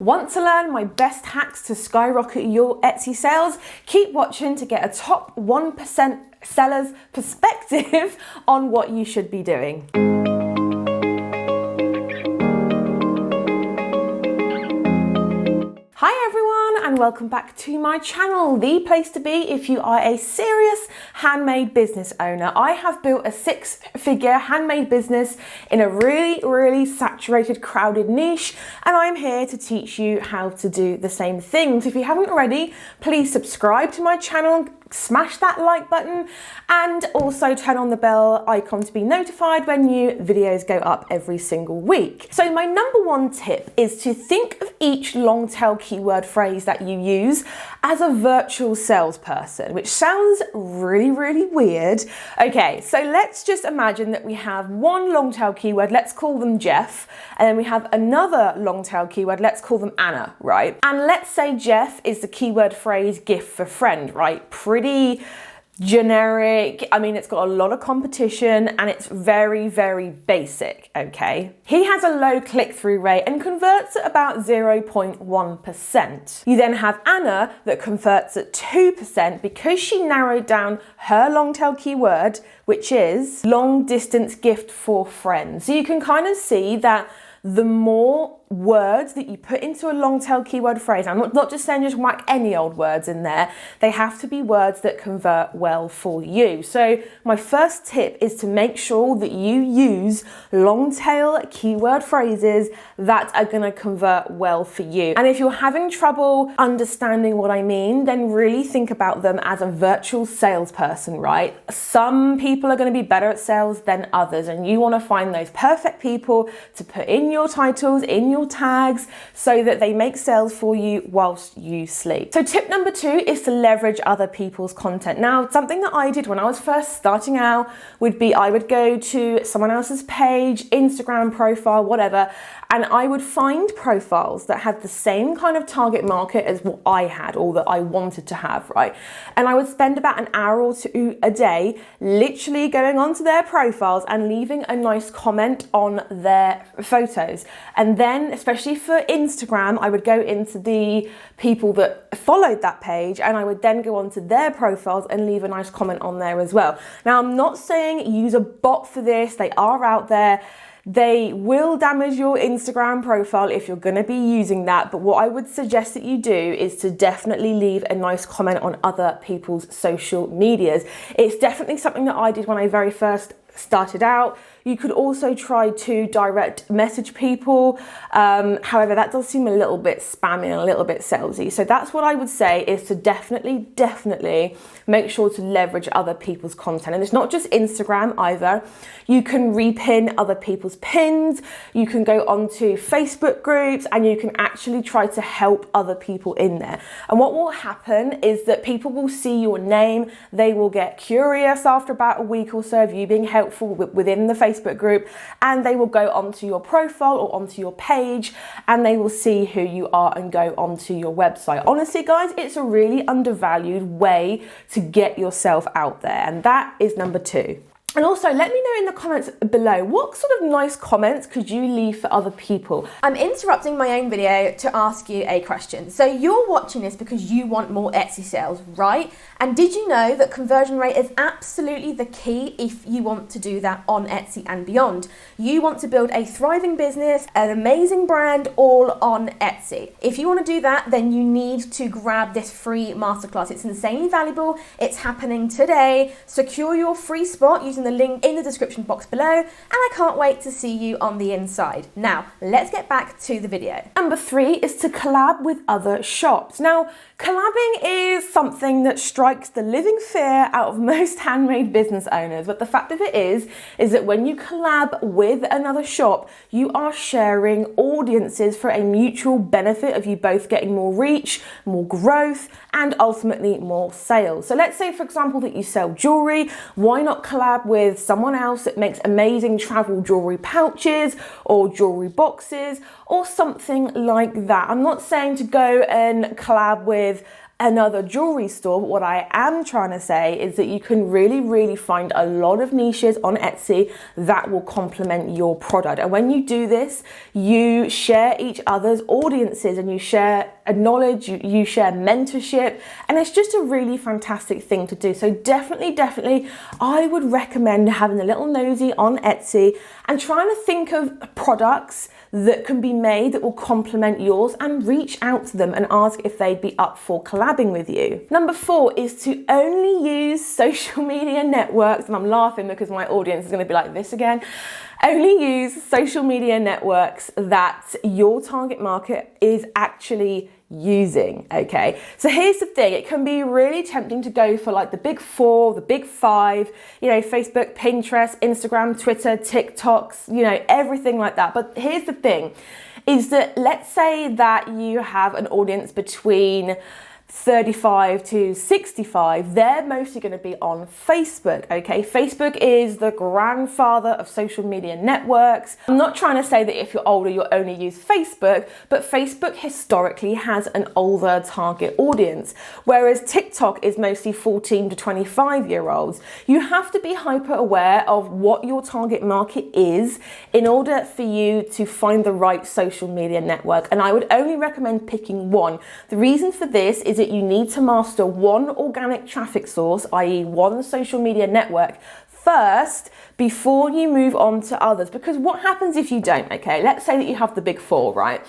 Want to learn my best hacks to skyrocket your Etsy sales? Keep watching to get a top 1% seller's perspective on what you should be doing. Hi everyone and welcome back to my channel, the place to be if you are a serious handmade business owner. I have built a 6-figure handmade business in a really saturated, crowded niche, and I'm here to teach you how to do the same thing. So if you haven't already, please subscribe to my channel, smash that like button, and also turn on the bell icon to be notified when new videos go up every single week. So my number one tip is to think of each long tail keyword phrase that you use as a virtual salesperson, which sounds really weird. Okay, so let's just imagine that we have one long tail keyword, let's call them Jeff, and then we have another long tail keyword, let's call them Anna, right? And let's say Jeff is the keyword phrase gift for friend, right? Pretty generic. I mean, it's got a lot of competition and it's very basic, okay? He has a low click-through rate and converts at about 0.1%. You then have Anna that converts at 2% because she narrowed down her long tail keyword, which is long distance gift for friends. So you can kind of see that the more words that you put into a long tail keyword phrase, I'm not just saying just whack any old words in there, they have to be words that convert well for you. So my first tip is to make sure that you use long tail keyword phrases that are going to convert well for you. And if you're having trouble understanding what I mean, then really think about them as a virtual salesperson, right? Some people are going to be better at sales than others, and you want to find those perfect people to put in your titles, in your tags, so that they make sales for you whilst you sleep. So tip number 2 is to leverage other people's content. Now, something that I did when I was first starting out would be I would go to someone else's page, Instagram profile, whatever, and I would find profiles that had the same kind of target market as what I had or that I wanted to have, right? And I would spend about an hour or two a day literally going onto their profiles and leaving a nice comment on their photos. And then, especially for Instagram, I would go into the people that followed that page and I would then go onto their profiles and leave a nice comment on there as well. Now, I'm not saying use a bot for this. They are out there. They will damage your Instagram profile if you're going to be using that, but what I would suggest that you do is to definitely leave a nice comment on other people's social medias. It's definitely something that I did when I very first started out. You could also try to direct message people. However, that does seem a little bit spammy and a little bit salesy. So that's what I would say, is to definitely make sure to leverage other people's content. And it's not just Instagram either. You can repin other people's pins. You can go onto Facebook groups and you can actually try to help other people in there. And what will happen is that people will see your name. They will get curious after about a week or so of you being helpful within the Facebook group, and they will go onto your profile or onto your page and they will see who you are and go onto your website. Honestly, guys, it's a really undervalued way to get yourself out there, and that is number 2. And also, let me know in the comments below, what sort of nice comments could you leave for other people? I'm interrupting my own video to ask you a question. So you're watching this because you want more Etsy sales, right? And did you know that conversion rate is absolutely the key if you want to do that on Etsy and beyond? You want to build a thriving business, an amazing brand, all on Etsy. If you want to do that, then you need to grab this free masterclass. It's insanely valuable. It's happening today. Secure your free spot using the link in the description box below, and I can't wait to see you on the inside. Now, let's get back to the video. Number 3 is to collab with other shops. Now, collabing is something that strikes the living fear out of most handmade business owners, but the fact of it is that when you collab with another shop, you are sharing audiences for a mutual benefit of you both getting more reach, more growth, and ultimately more sales. So let's say, for example, that you sell jewelry. Why not collab with someone else that makes amazing travel jewelry pouches or jewelry boxes or something like that? I'm not saying to go and collab with another jewelry store. But what I am trying to say is that you can really find a lot of niches on Etsy that will complement your product. And when you do this, you share each other's audiences and you share knowledge, you share mentorship, and it's just a really fantastic thing to do. So definitely, I would recommend having a little nosy on Etsy and trying to think of products that can be made that will complement yours and reach out to them and ask if they'd be up for collabing with you. Number 4 is to only use social media networks, and I'm laughing because my audience is going to be like, this again. Only use social media networks that your target market is actually using, okay? So here's the thing, it can be really tempting to go for like the big 4, the big 5, you know, Facebook, Pinterest, Instagram, Twitter, TikToks, you know, everything like that. But here's the thing, is that let's say that you have an audience between 35 to 65, they're mostly going to be on Facebook, okay? Facebook is the grandfather of social media networks. I'm not trying to say that if you're older, you'll only use Facebook, but Facebook historically has an older target audience, whereas TikTok is mostly 14 to 25-year-olds. You have to be hyper aware of what your target market is in order for you to find the right social media network. And I would only recommend picking one. The reason for this is that you need to master one organic traffic source, i.e. one social media network, first before you move on to others. Because what happens if you don't, okay? Let's say that you have the big 4, right?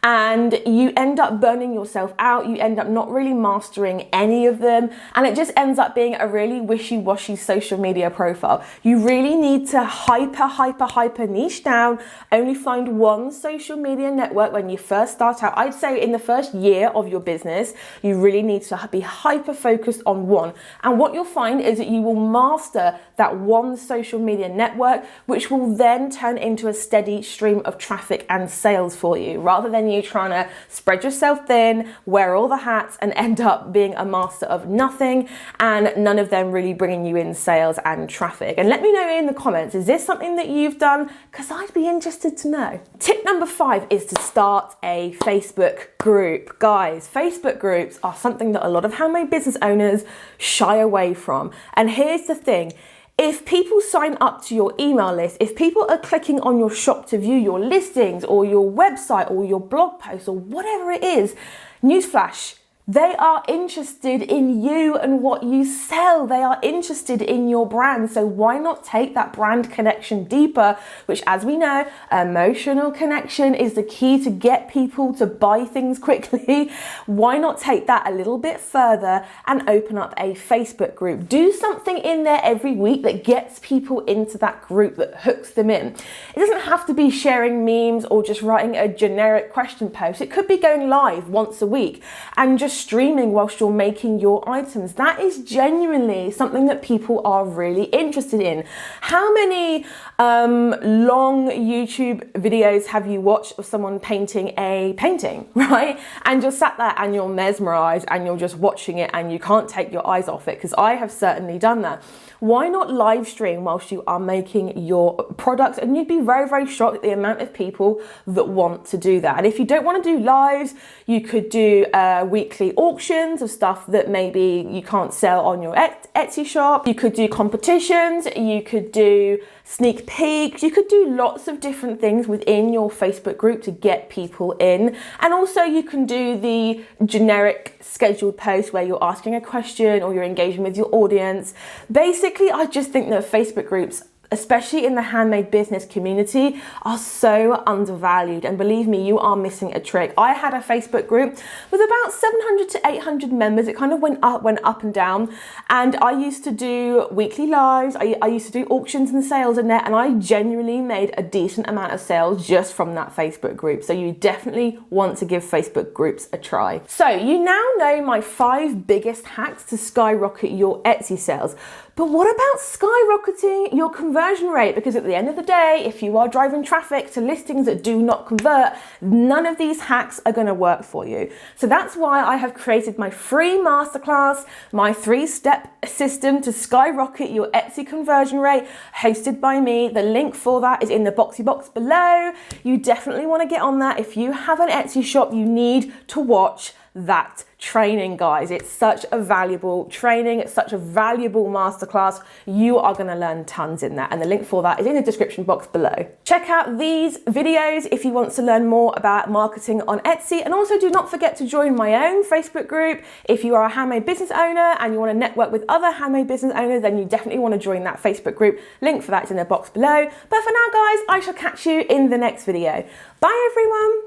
And you end up burning yourself out, you end up not really mastering any of them, and it just ends up being a really wishy-washy social media profile. You really need to hyper niche down, only find one social media network when you first start out. I'd say in the first year of your business, you really need to be hyper focused on one. And what you'll find is that you will master that one social media network, which will then turn into a steady stream of traffic and sales for you, rather than you trying to spread yourself thin, wear all the hats, and end up being a master of nothing, and none of them really bringing you in sales and traffic. And let me know in the comments, is this something that you've done? Because I'd be interested to know. Tip number 5 is to start a Facebook group. Guys, Facebook groups are something that a lot of handmade business owners shy away from. And here's the thing, if people sign up to your email list, if people are clicking on your shop to view your listings or your website or your blog post or whatever it is, newsflash, they are interested in you and what you sell. They are interested in your brand. So why not take that brand connection deeper, which, as we know, emotional connection is the key to get people to buy things quickly. Why not take that a little bit further and open up a Facebook group? Do something in there every week that gets people into that group, that hooks them in. It doesn't have to be sharing memes or just writing a generic question post. It could be going live once a week and just streaming whilst you're making your items. That is genuinely something that people are really interested in. How many long YouTube videos have you watched of someone painting a painting, right? And you're sat there and you're mesmerized and you're just watching it and you can't take your eyes off it, because I have certainly done that. Why not live stream whilst you are making your products? And you'd be very shocked at the amount of people that want to do that. And if you don't want to do lives, you could do weekly auctions of stuff that maybe you can't sell on your Etsy shop. You could do competitions, you could do sneak peeks, you could do lots of different things within your Facebook group to get people in. And also you can do the generic scheduled post where you're asking a question or you're engaging with your audience. Basically, I just think that Facebook groups, especially in the handmade business community, are so undervalued. And believe me, you are missing a trick. I had a Facebook group with about 700 to 800 members. It kind of went up and down. And I used to do weekly lives. I used to do auctions and sales in there. And I genuinely made a decent amount of sales just from that Facebook group. So you definitely want to give Facebook groups a try. So you now know my 5 biggest hacks to skyrocket your Etsy sales. But what about skyrocketing your conversion rate? Because at the end of the day, if you are driving traffic to listings that do not convert, none of these hacks are going to work for you. So that's why I have created my free masterclass, my 3-step system to skyrocket your Etsy conversion rate, hosted by me. The link for that is in the boxy box below. You definitely want to get on that. If you have an Etsy shop, you need to watch that training, guys. It's such a valuable training. It's such a valuable masterclass. You are going to learn tons in that. And the link for that is in the description box below. Check out these videos if you want to learn more about marketing on Etsy. And also do not forget to join my own Facebook group. If you are a handmade business owner and you want to network with other handmade business owners, then you definitely want to join that Facebook group. Link for that is in the box below. But for now, guys, I shall catch you in the next video. Bye, everyone.